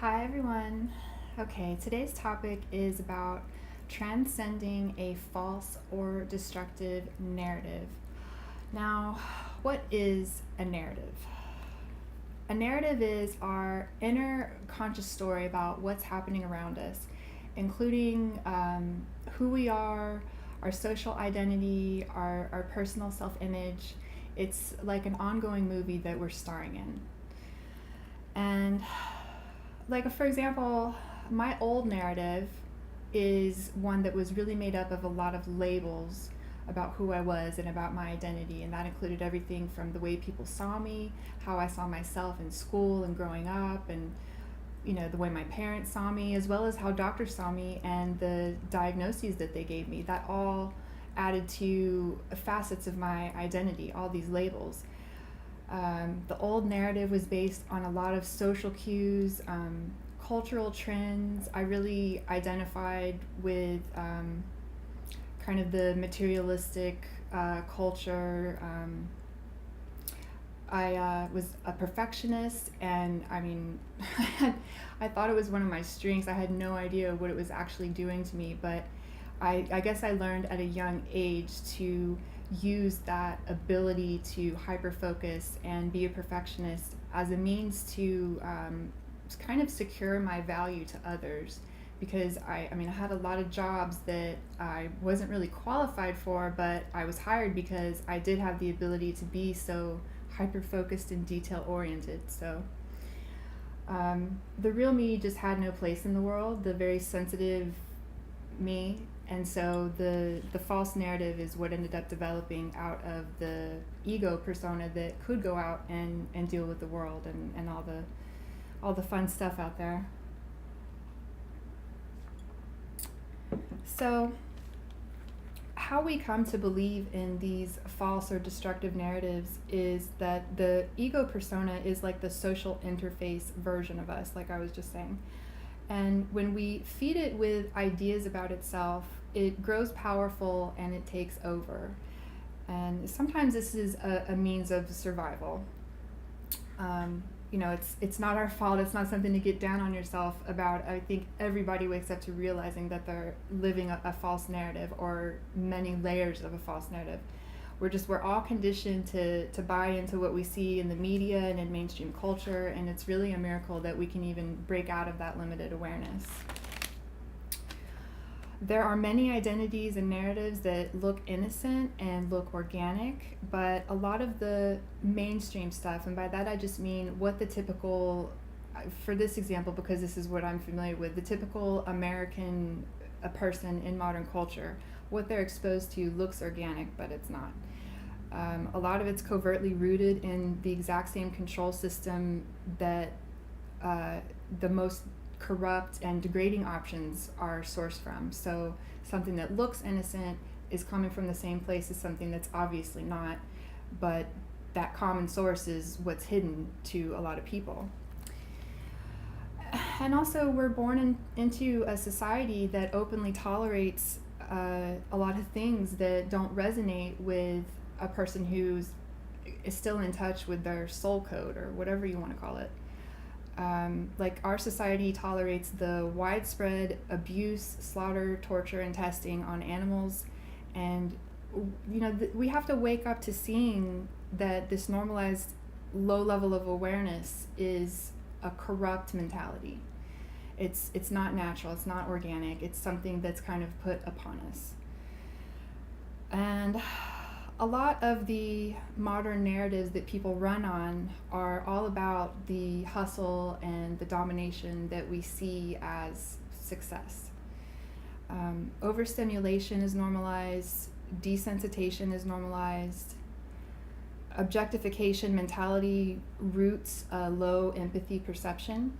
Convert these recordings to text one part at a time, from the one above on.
Hi everyone. Okay, today's topic is about transcending a false or destructive narrative. Now, what is a narrative? A narrative is our inner conscious story about what's happening around us, including who we are, our social identity, our personal self image. It's like an ongoing movie that we're starring in. And like for example, my old narrative is one that was really made up of a lot of labels about who I was and about my identity, and that included everything from the way people saw me, how I saw myself in school and growing up, and the way my parents saw me, as well as how doctors saw me and the diagnoses that they gave me. That all added to facets of my identity, all these labels. The old narrative was based on a lot of social cues, cultural trends. I really identified with kind of the materialistic culture. I was a perfectionist, and I mean, I thought it was one of my strengths. I had no idea what it was actually doing to me, but I guess I learned at a young age to use that ability to hyper focus and be a perfectionist as a means to kind of secure my value to others, because I had a lot of jobs that I wasn't really qualified for, but I was hired because I did have the ability to be so hyper focused and detail oriented. So the real me just had no place in the world, the very sensitive me. And so the false narrative is what ended up developing out of the ego persona that could go out and deal with the world and all the fun stuff out there. So how we come to believe in these false or destructive narratives is that the ego persona is like the social interface version of us, like I was just saying. And when we feed it with ideas about itself, it grows powerful and it takes over. And sometimes this is a means of survival. It's not our fault. It's not something to get down on yourself about. I think everybody wakes up to realizing that they're living a false narrative, or many layers of a false narrative. We're all conditioned to buy into what we see in the media and in mainstream culture, and it's really a miracle that we can even break out of that limited awareness. There are many identities and narratives that look innocent and look organic, but a lot of the mainstream stuff, and by that I just mean what the typical, for this example, because this is what I'm familiar with, the typical American person in modern culture, what they're exposed to looks organic, but it's not. A lot of it's covertly rooted in the exact same control system that the most corrupt and degrading options are sourced from. So something that looks innocent is coming from the same place as something that's obviously not, but that common source is what's hidden to a lot of people. And also, we're born into a society that openly tolerates a lot of things that don't resonate with a person who is still in touch with their soul code, or whatever you want to call it. Like our society tolerates the widespread abuse, slaughter, torture, and testing on animals, and we have to wake up to seeing that this normalized low level of awareness is a corrupt mentality. It's not natural, it's not organic, it's something that's kind of put upon us. And a lot of the modern narratives that people run on are all about the hustle and the domination that we see as success. Overstimulation is normalized, desensitization is normalized, objectification mentality roots a low empathy perception.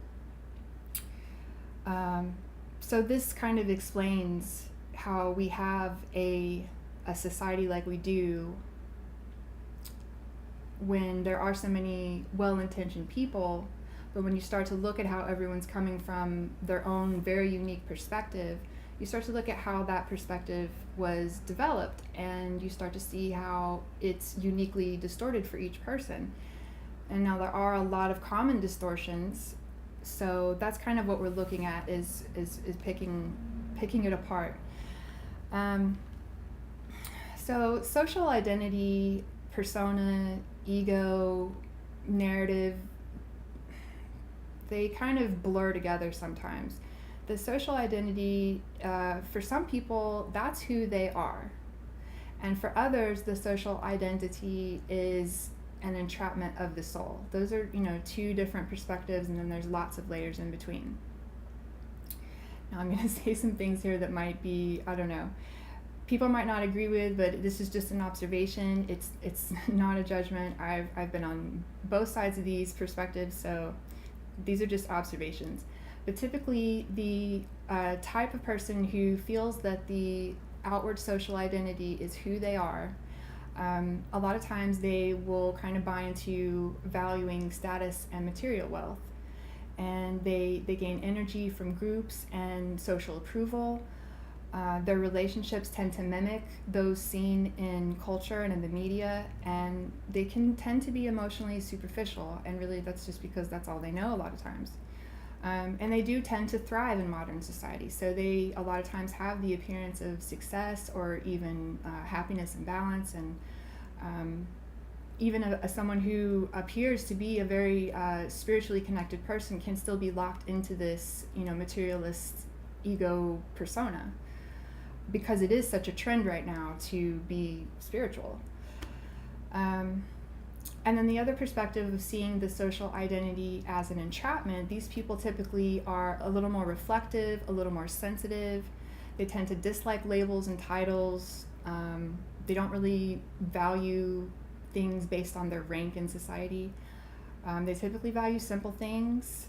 So this kind of explains how we have a society like we do when there are so many well-intentioned people, but when you start to look at how everyone's coming from their own very unique perspective, you start to look at how that perspective was developed, and you start to see how it's uniquely distorted for each person. And now there are a lot of common distortions So that's kind of what we're looking at is picking it apart. Um, so social identity, persona, ego, narrative, they kind of blur together sometimes. The social identity, for some people, that's who they are. And for others, the social identity is an entrapment of the soul. Those are, two different perspectives, and then there's lots of layers in between. Now I'm going to say some things here that might be, I don't know, people might not agree with, but this is just an observation. It's not a judgment. I've been on both sides of these perspectives, so these are just observations. But typically, the type of person who feels that the outward social identity is who they are, a lot of times they will kind of buy into valuing status and material wealth. And they gain energy from groups and social approval. Their relationships tend to mimic those seen in culture and in the media, and they can tend to be emotionally superficial, and really that's just because that's all they know a lot of times. And they do tend to thrive in modern society, so they a lot of times have the appearance of success or even happiness and balance, and even someone who appears to be a very spiritually connected person can still be locked into this, materialist ego persona, because it is such a trend right now to be spiritual. And then the other perspective of seeing the social identity as an entrapment, these people typically are a little more reflective, a little more sensitive. They tend to dislike labels and titles. They don't really value things based on their rank in society. They typically value simple things.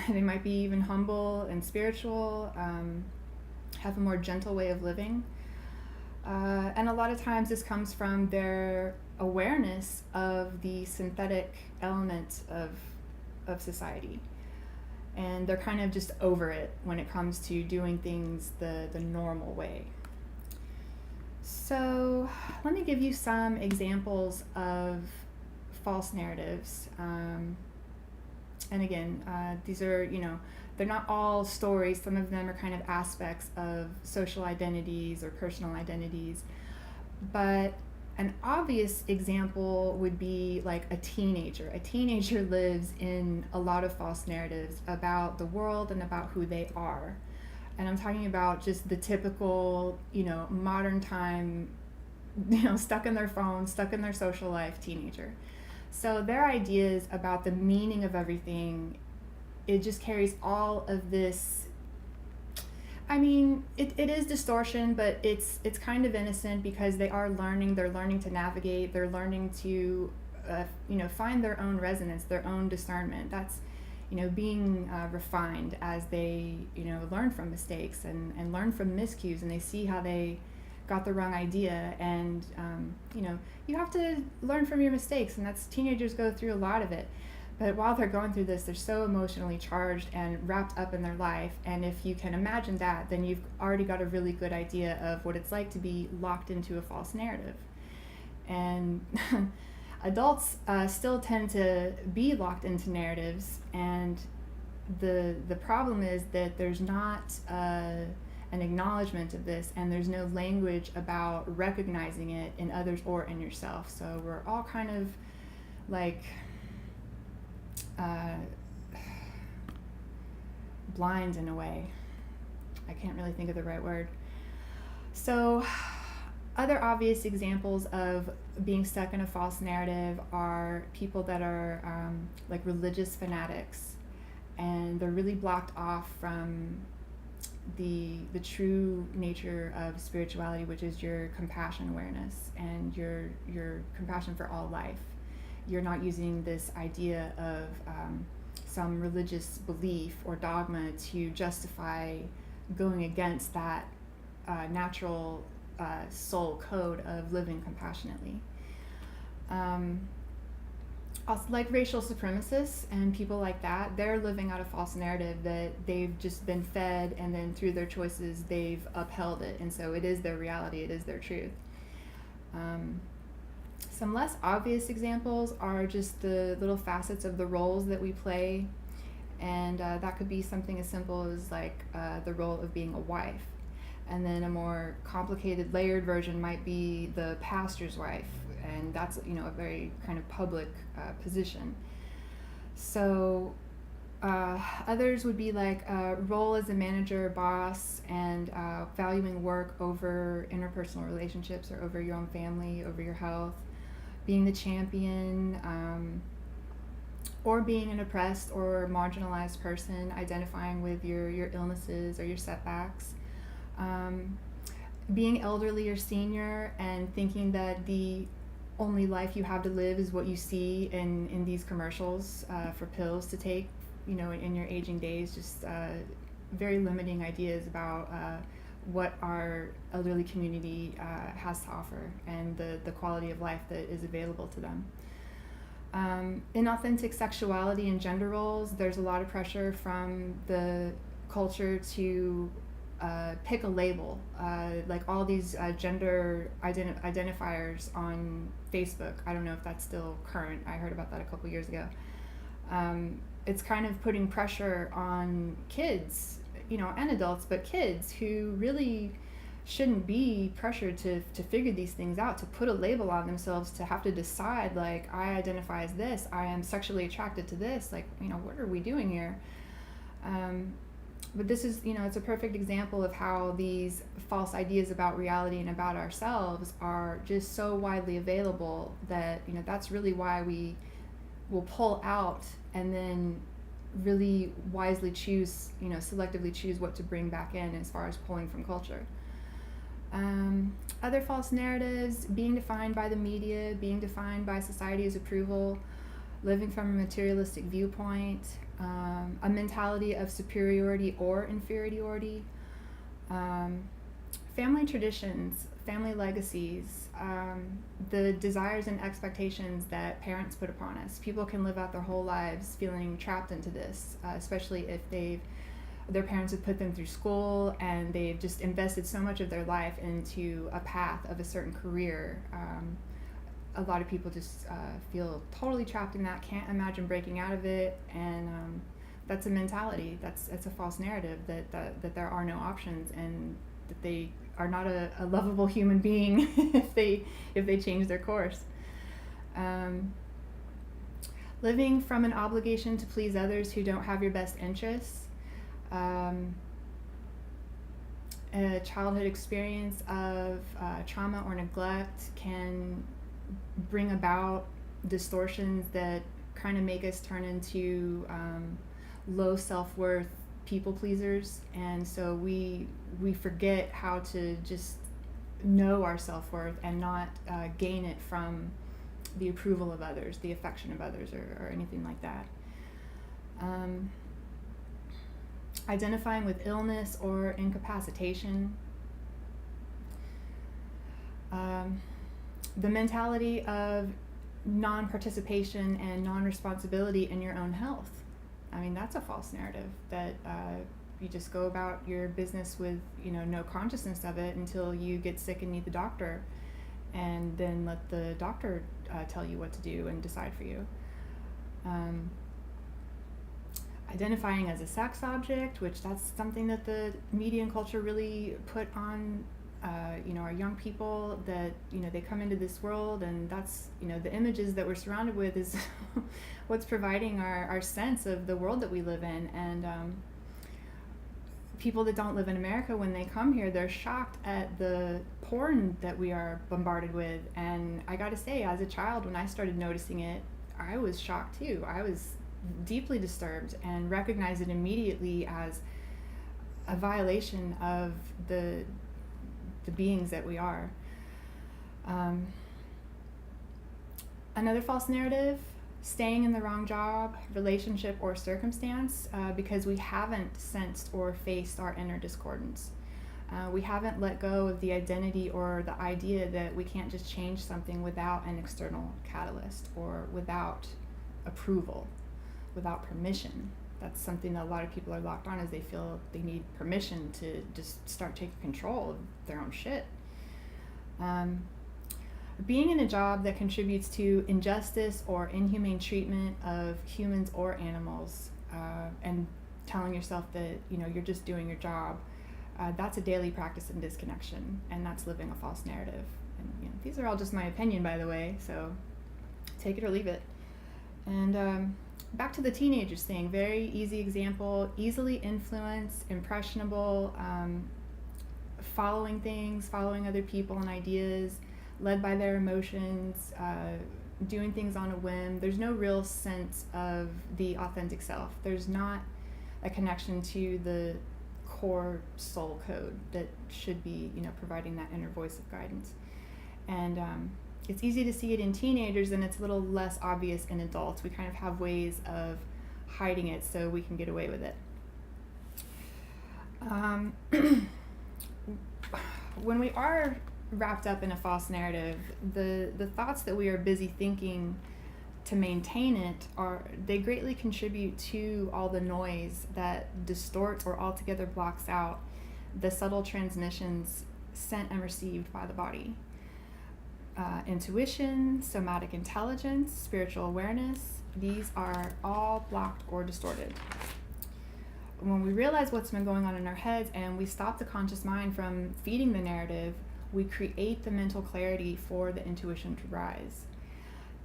They might be even humble and spiritual, have a more gentle way of living. And a lot of times this comes from their awareness of the synthetic element of society. And they're kind of just over it when it comes to doing things the normal way. So let me give you some examples of false narratives. And again, these are, they're not all stories. Some of them are kind of aspects of social identities or personal identities. But an obvious example would be like a teenager. A teenager lives in a lot of false narratives about the world and about who they are. And I'm talking about just the typical, modern time, stuck in their phone, stuck in their social life teenager. So their ideas about the meaning of everything, it just carries all of this. I mean, it is distortion, but it's kind of innocent because they're learning to navigate, they're learning to, find their own resonance, their own discernment. That's, being refined as they, learn from mistakes and learn from miscues, and they see how they got the wrong idea, and you have to learn from your mistakes, and teenagers go through a lot of it. But while they're going through this, they're so emotionally charged and wrapped up in their life, and if you can imagine that, then you've already got a really good idea of what it's like to be locked into a false narrative. And adults still tend to be locked into narratives, and the problem is that there's not an acknowledgement of this, and there's no language about recognizing it in others or in yourself. So we're all kind of like blind in a way. I can't really think of the right word. So other obvious examples of being stuck in a false narrative are people that are like religious fanatics, and they're really blocked off from the true nature of spirituality, which is your compassion awareness and your compassion for all life. You're not using this idea of some religious belief or dogma to justify going against that natural soul code of living compassionately. Also, like racial supremacists and people like that, they're living out a false narrative that they've just been fed, and then through their choices they've upheld it, and so it is their reality, it is their truth. Some less obvious examples are just the little facets of the roles that we play, and that could be something as simple as like the role of being a wife. And then a more complicated, layered version might be the pastor's wife, and that's a very kind of public position. So others would be like a role as a manager, boss, and valuing work over interpersonal relationships or over your own family, over your health, being the champion, or being an oppressed or marginalized person, identifying with your illnesses or your setbacks. Being elderly or senior and thinking that the only life you have to live is what you see in these commercials for pills to take, in your aging days. Just very limiting ideas about what our elderly community has to offer and the quality of life that is available to them. Inauthentic sexuality and gender roles, there's a lot of pressure from the culture to pick a label, like all these gender identifiers on Facebook. I don't know if that's still current. I heard about that a couple years ago. It's kind of putting pressure on kids, and adults, but kids who really shouldn't be pressured to figure these things out, to put a label on themselves, to have to decide, like, I identify as this, I am sexually attracted to this, like, what are we doing here? But this is, it's a perfect example of how these false ideas about reality and about ourselves are just so widely available that, that's really why we will pull out and then really wisely choose, selectively choose what to bring back in as far as pulling from culture. Other false narratives, being defined by the media, being defined by society's approval, living from a materialistic viewpoint, a mentality of superiority or inferiority, family traditions, family legacies, the desires and expectations that parents put upon us. People can live out their whole lives feeling trapped into this, especially if their parents have put them through school and they've just invested so much of their life into a path of a certain career. A lot of people just feel totally trapped in that, can't imagine breaking out of it, and that's a mentality. It's a false narrative that there are no options and that they are not a lovable human being if they change their course. Living from an obligation to please others who don't have your best interests. A childhood experience of trauma or neglect can bring about distortions that kind of make us turn into low self-worth people pleasers, and so we forget how to just know our self-worth and not gain it from the approval of others, the affection of others, or anything like that. Identifying with illness or incapacitation. The mentality of non-participation and non-responsibility in your own health. I mean, that's a false narrative that you just go about your business with, no consciousness of it until you get sick and need the doctor, and then let the doctor tell you what to do and decide for you. Identifying as a sex object, which that's something that the media and culture really put on our young people, that they come into this world, and that's the images that we're surrounded with is what's providing our sense of the world that we live in. And people that don't live in America, when they come here, they're shocked at the porn that we are bombarded with. And I gotta say, as a child, when I started noticing it, I was shocked too. I was deeply disturbed and recognized it immediately as a violation of the beings that we are. Another false narrative, staying in the wrong job, relationship, or circumstance because we haven't sensed or faced our inner discordance. We haven't let go of the identity or the idea that we can't just change something without an external catalyst or without approval, without permission. That's something that a lot of people are locked on, is they feel they need permission to just start taking control of their own shit. being in a job that contributes to injustice or inhumane treatment of humans or animals, and telling yourself that you're just doing your job, that's a daily practice in disconnection, and that's living a false narrative. And these are all just my opinion, by the way, so take it or leave it. And back to the teenagers thing, very easy example, easily influenced, impressionable, following things, following other people and ideas, led by their emotions, doing things on a whim. There's no real sense of the authentic self. There's not a connection to the core soul code that should be, providing that inner voice of guidance. And it's easy to see it in teenagers, and it's a little less obvious in adults. We kind of have ways of hiding it so we can get away with it. When we are wrapped up in a false narrative, the thoughts that we are busy thinking to maintain it they greatly contribute to all the noise that distorts or altogether blocks out the subtle transmissions sent and received by the body. Intuition, somatic intelligence, spiritual awareness, these are all blocked or distorted. When we realize what's been going on in our heads and we stop the conscious mind from feeding the narrative, we create the mental clarity for the intuition to rise.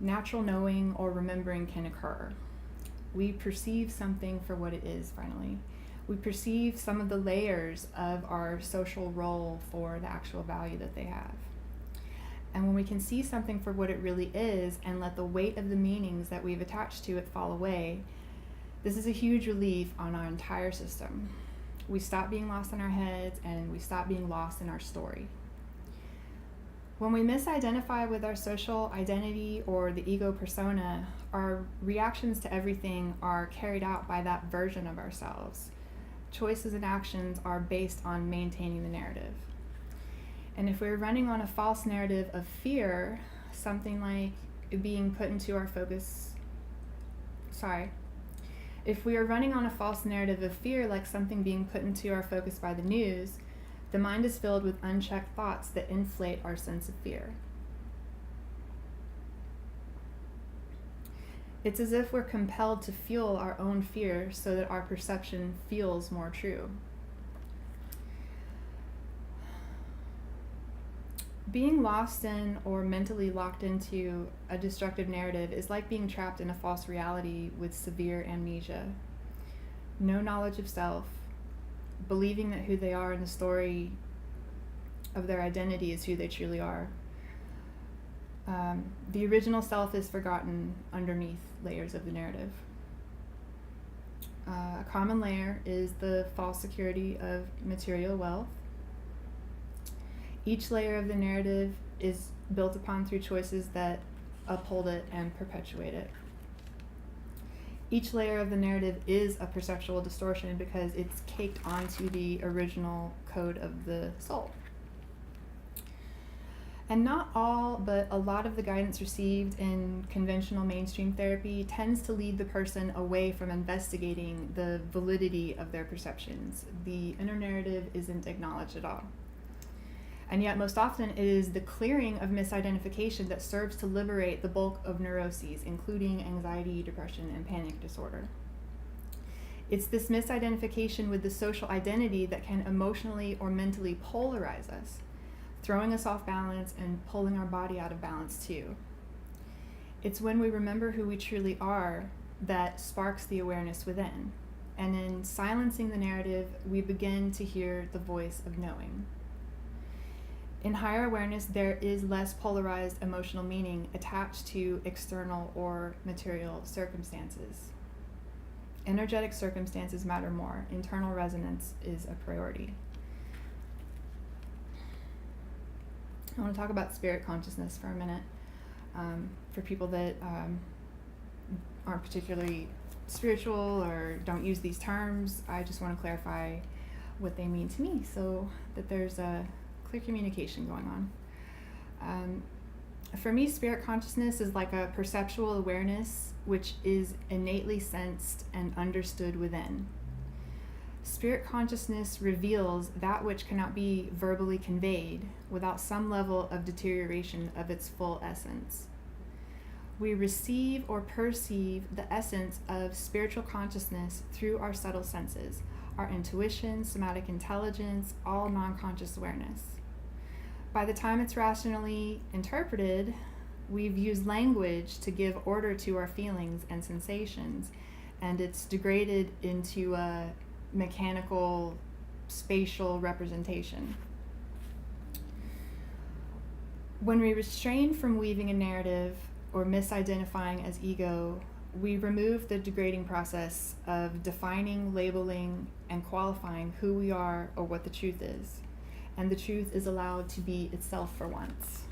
Natural knowing or remembering can occur. We perceive something for what it is, finally. We perceive some of the layers of our social role for the actual value that they have. And when we can see something for what it really is and let the weight of the meanings that we've attached to it fall away, this is a huge relief on our entire system. We stop being lost in our heads and we stop being lost in our story. When we misidentify with our social identity or the ego persona, our reactions to everything are carried out by that version of ourselves. Choices and actions are based on maintaining the narrative. And if we're running on a false narrative of fear, something like being put into our focus, if we are running on a false narrative of fear, like something being put into our focus by the news, the mind is filled with unchecked thoughts that inflate our sense of fear. It's as if we're compelled to fuel our own fear so that our perception feels more true. Being lost in or mentally locked into a destructive narrative is like being trapped in a false reality with severe amnesia. No knowledge of self, believing that who they are in the story of their identity is who they truly are. The original self is forgotten underneath layers of the narrative. A common layer is the false security of material wealth. Each layer of the narrative is built upon through choices that uphold it and perpetuate it. Each layer of the narrative is a perceptual distortion because it's caked onto the original code of the soul. And not all, but a lot of the guidance received in conventional mainstream therapy tends to lead the person away from investigating the validity of their perceptions. The inner narrative isn't acknowledged at all. And yet, most often, it is the clearing of misidentification that serves to liberate the bulk of neuroses, including anxiety, depression, and panic disorder. It's this misidentification with the social identity that can emotionally or mentally polarize us, throwing us off balance and pulling our body out of balance too. It's when we remember who we truly are that sparks the awareness within. And in silencing the narrative, we begin to hear the voice of knowing. In higher awareness, there is less polarized emotional meaning attached to external or material circumstances. Energetic circumstances matter more. Internal resonance is a priority. I want to talk about spirit consciousness for a minute. For people that aren't particularly spiritual or don't use these terms, I just want to clarify what they mean to me so that there's a clear communication going on. For me, spirit consciousness is like a perceptual awareness which is innately sensed and understood within. Spirit consciousness reveals that which cannot be verbally conveyed without some level of deterioration of its full essence. We receive or perceive the essence of spiritual consciousness through our subtle senses, our intuition, somatic intelligence, all non-conscious awareness. By the time it's rationally interpreted, we've used language to give order to our feelings and sensations, and it's degraded into a mechanical, spatial representation. When we restrain from weaving a narrative or misidentifying as ego, we remove the degrading process of defining, labeling, and qualifying who we are or what the truth is. And the truth is allowed to be itself for once.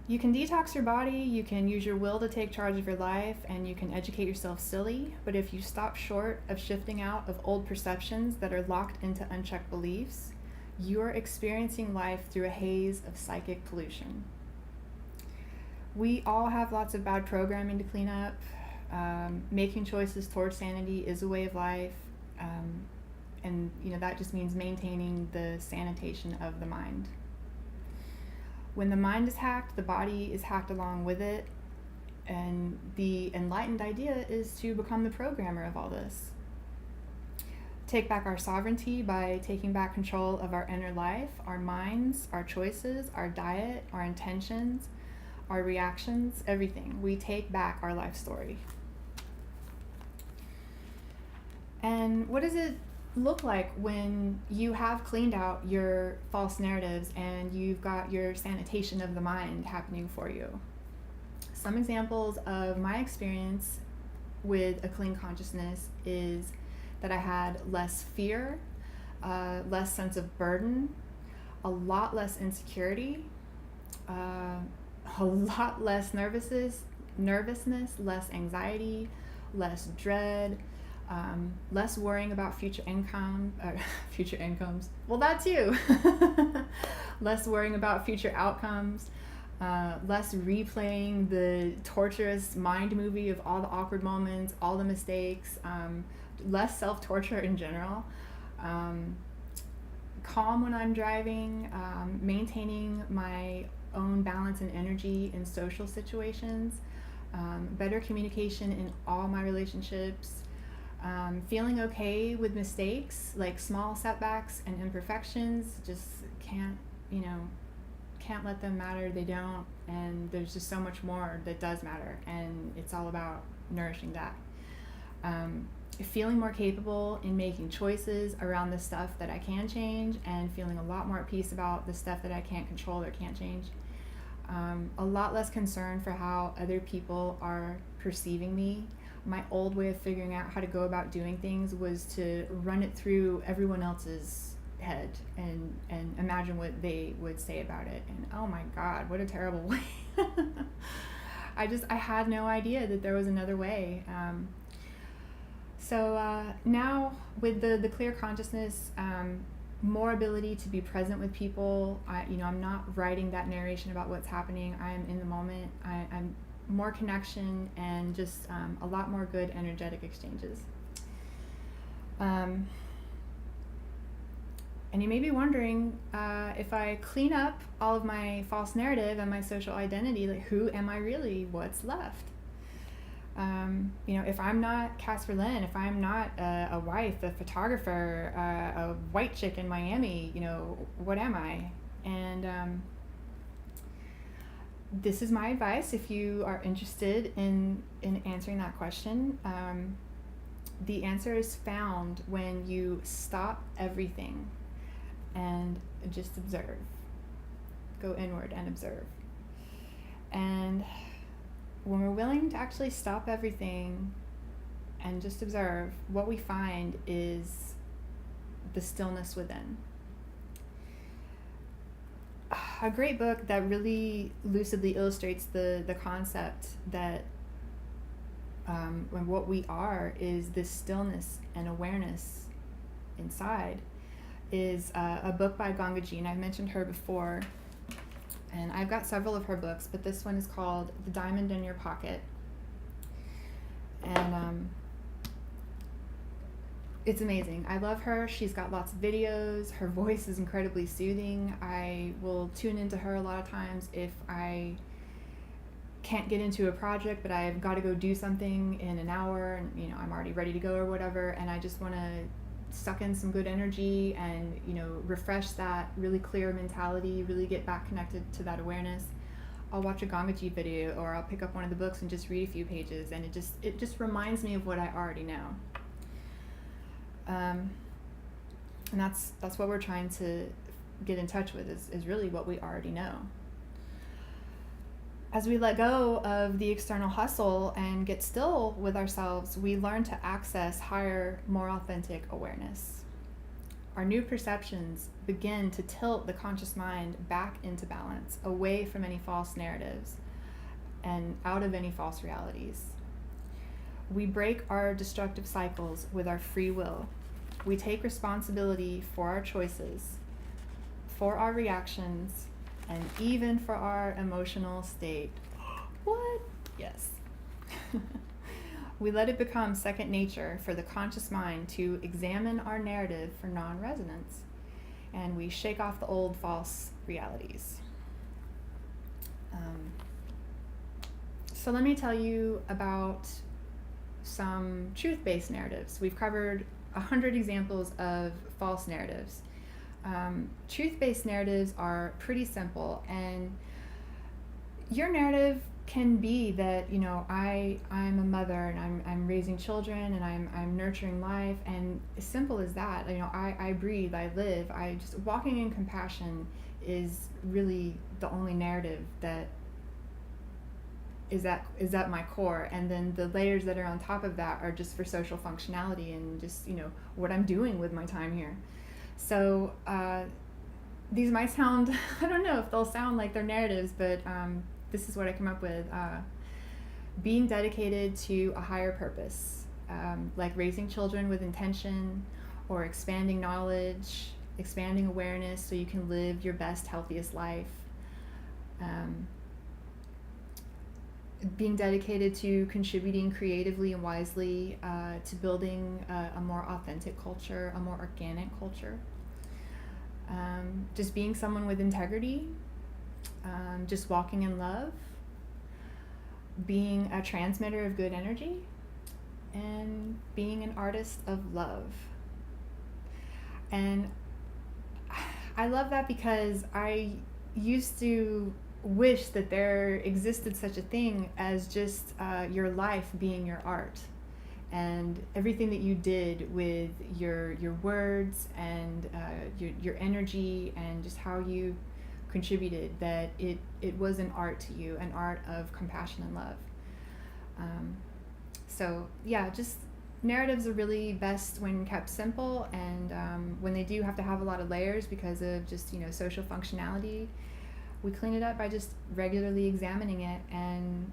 You can detox your body, you can use your will to take charge of your life, and you can educate yourself silly, but if you stop short of shifting out of old perceptions that are locked into unchecked beliefs, you're experiencing life through a haze of psychic pollution. We all have lots of bad programming to clean up. Making choices towards sanity is a way of life, and that just means maintaining the sanitation of the mind. When the mind is hacked, the body is hacked along with it, and the enlightened idea is to become the programmer of all this. Take back our sovereignty by taking back control of our inner life, our minds, our choices, our diet, our intentions, our reactions, everything. We take back our life story. And what does it look like when you have cleaned out your false narratives and you've got your sanitation of the mind happening for you? Some examples of my experience with a clean consciousness is that I had less fear, less sense of burden, a lot less insecurity, a lot less nervousness, less anxiety, less dread, less worrying about future incomes. Well, that too. Less worrying about future outcomes, less replaying the torturous mind movie of all the awkward moments, all the mistakes, less self-torture in general, calm when I'm driving, maintaining my own balance and energy in social situations, better communication in all my relationships, feeling okay with mistakes, like small setbacks and imperfections, just can't let them matter, they don't, and there's just so much more that does matter, and it's all about nourishing that. Feeling more capable in making choices around the stuff that I can change, and feeling a lot more at peace about the stuff that I can't control or can't change. A lot less concern for how other people are perceiving me. My old way of figuring out how to go about doing things was to run it through everyone else's head and imagine what they would say about it. And oh my God, what a terrible way. I had no idea that there was another way. So now with the clear consciousness, more ability to be present with people. I'm not writing that narration about what's happening. I am in the moment. I'm more connection and just a lot more good energetic exchanges. And you may be wondering, if I clean up all of my false narrative and my social identity, like who am I really? What's left? If I'm not Casper Lynn, if I'm not a wife, a photographer, a white chick in Miami, what am I? And this is my advice if you are interested in answering that question. The answer is found when you stop everything and just observe. Go inward and observe. And when we're willing to actually stop everything and just observe, what we find is the stillness within. A great book that really lucidly illustrates the concept that when what we are is this stillness and awareness inside is a book by Gangaji, and I've mentioned her before. And I've got several of her books, but this one is called The Diamond in Your Pocket. And it's amazing. I love her. She's got lots of videos. Her voice is incredibly soothing. I will tune into her a lot of times if I can't get into a project, but I've got to go do something in an hour, and I'm already ready to go or whatever, and I just want to suck in some good energy and refresh that really clear mentality, really get back connected to that awareness. I'll watch a Gangaji video, or I'll pick up one of the books and just read a few pages, and it just reminds me of what I already know. And that's what we're trying to get in touch with, is really what we already know. As we let go of the external hustle and get still with ourselves, we learn to access higher, more authentic awareness. Our new perceptions begin to tilt the conscious mind back into balance, away from any false narratives and out of any false realities. We break our destructive cycles with our free will. We take responsibility for our choices, for our reactions, and even for our emotional state. What? Yes. We let it become second nature for the conscious mind to examine our narrative for non-resonance, and we shake off the old false realities. So let me tell you about some truth-based narratives. We've covered 100 examples of false narratives. Truth-based narratives are pretty simple, and your narrative can be that I'm a mother and I'm raising children and I'm nurturing life, and as simple as that. I breathe, I live. I just walking in compassion is really the only narrative that is at my core, and then the layers that are on top of that are just for social functionality and just what I'm doing with my time here. So these might sound, I don't know if they'll sound like they're narratives, but this is what I come up with. Being dedicated to a higher purpose, like raising children with intention, or expanding knowledge, expanding awareness so you can live your best, healthiest life. Being dedicated to contributing creatively and wisely to building a more authentic culture, a more organic culture. Just being someone with integrity, just walking in love, being a transmitter of good energy, and being an artist of love. And I love that because I used to wish that there existed such a thing as just your life being your art, and everything that you did with your words and your energy and just how you contributed, that it was an art to you, an art of compassion and love. So yeah, just narratives are really best when kept simple, and when they do have to have a lot of layers because of just social functionality, we clean it up by just regularly examining it and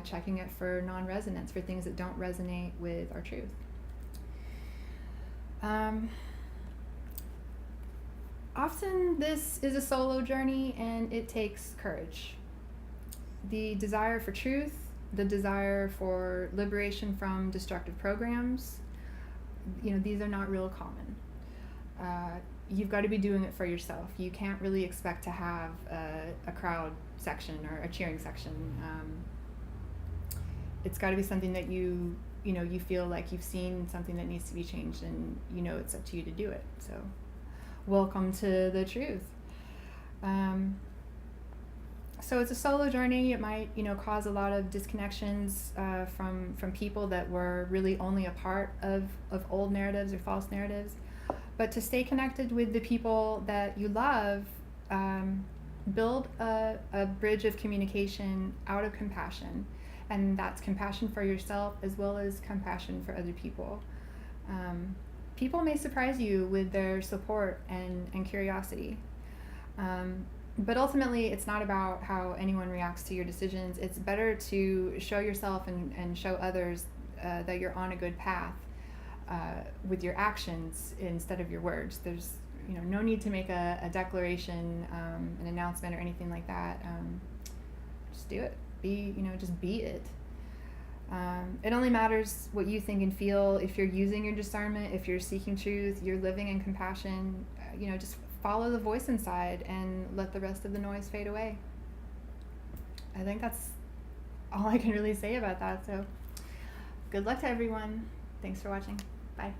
checking it for non-resonance, for things that don't resonate with our truth. Often this is a solo journey, and it takes courage. The desire for truth, the desire for liberation from destructive programs, these are not real common. You've got to be doing it for yourself. You can't really expect to have a crowd section or a cheering section. It's got to be something that you feel like you've seen something that needs to be changed, and it's up to you to do it. So welcome to the truth. So it's a solo journey. It might cause a lot of disconnections from people that were really only a part of old narratives or false narratives. But to stay connected with the people that you love, build a bridge of communication out of compassion. And that's compassion for yourself as well as compassion for other people. People may surprise you with their support and curiosity. But ultimately, it's not about how anyone reacts to your decisions. It's better to show yourself and show others that you're on a good path with your actions instead of your words. There's no need to make a declaration, an announcement, or anything like that. Just do it. Just be it. It only matters what you think and feel. If you're using your discernment, if you're seeking truth, you're living in compassion, just follow the voice inside and let the rest of the noise fade away. I think that's all I can really say about that. So good luck to everyone. Thanks for watching. Bye.